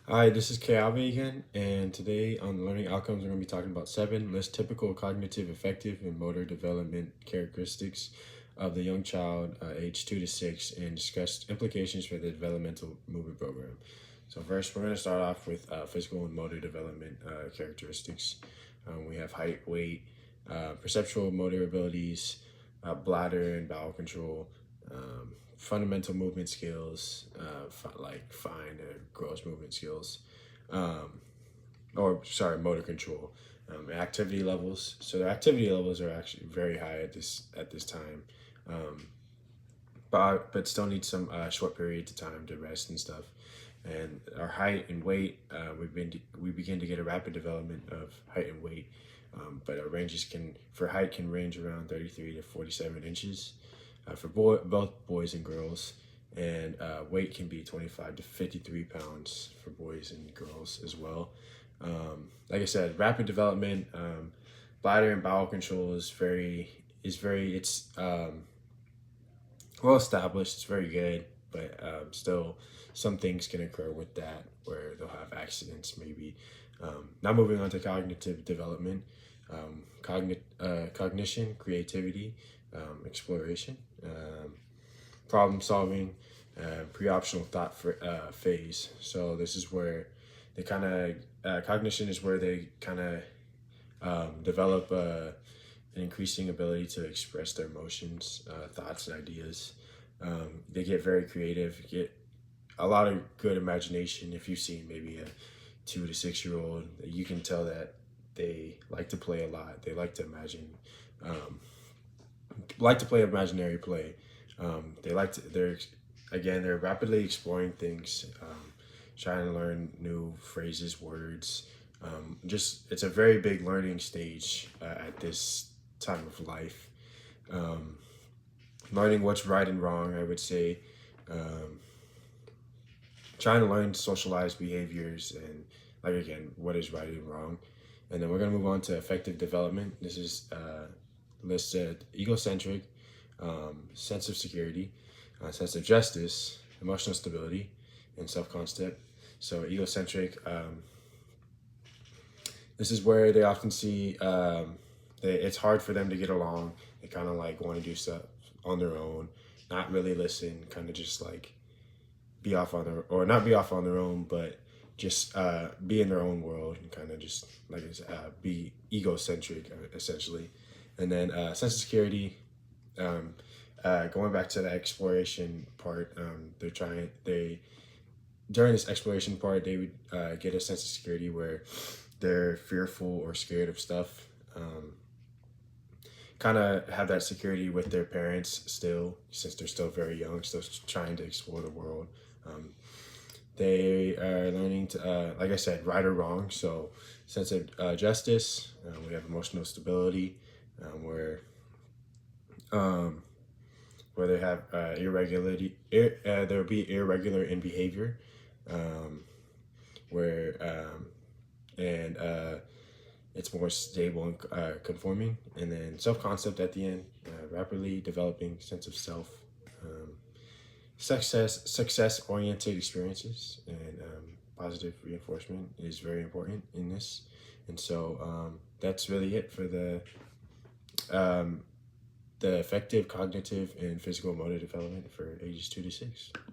Hi, this is Kayabe again, and today on learning outcomes, we're going to be talking about 7 list typical cognitive, affective, and motor development characteristics of the young child aged 2 to 6 and discuss implications for the developmental movement program. So first, we're going to start off with physical and motor development characteristics. We have height, weight, perceptual motor abilities, bladder and bowel control, fundamental movement skills, like fine or gross movement skills, motor control, activity levels. So the activity levels are actually very high at this time, but still need some short periods of time to rest and stuff. And our height and weight, we begin to get a rapid development of height and weight, but our ranges for height can range around 33 to 47 inches for both boys and girls, and weight can be 25 to 53 pounds for boys and girls as well. Like I said, rapid development, bladder and bowel control is it's well established. It's very good, but still some things can occur with that where they'll have accidents maybe. Now moving on to cognitive development, cognition, creativity, exploration, problem solving, pre-optional thought phase. So this is where they kind of cognition is where they kind of develop an increasing ability to express their emotions, thoughts, and ideas. They get very creative, get a lot of good imagination. If you've seen maybe a 2 to 6 year old, you can tell that they like to play a lot. They like to imagine, imaginary play. They're rapidly exploring things, trying to learn new phrases, words. It's a very big learning stage at this time of life. Learning what's right and wrong, I would say. Trying to learn socialized behaviors and, like, again, what is right and wrong. And then we're going to move on to effective development. This is listed egocentric, sense of security, sense of justice, emotional stability, and self-concept. So egocentric, this is where they often see it's hard for them to get along. They kind of like want to do stuff on their own, not really listen, kind of just like be off on their, or not be off on their own, but just be in their own world and kind of just like be egocentric essentially. And then sense of security, going back to the exploration part, during this exploration part they would get a sense of security where they're fearful or scared of stuff. Kind of have that security with their parents still, since they're still very young, still trying to explore the world. They are learning to, like I said, right or wrong. So sense of justice. We have emotional stability, where they have irregularity. There will be irregular in behavior, where and it's more stable and conforming. And then self-concept at the end, rapidly developing sense of self. Success-oriented experiences and positive reinforcement is very important in this. And so that's really it for the effective cognitive and physical motor development for ages 2 to 6.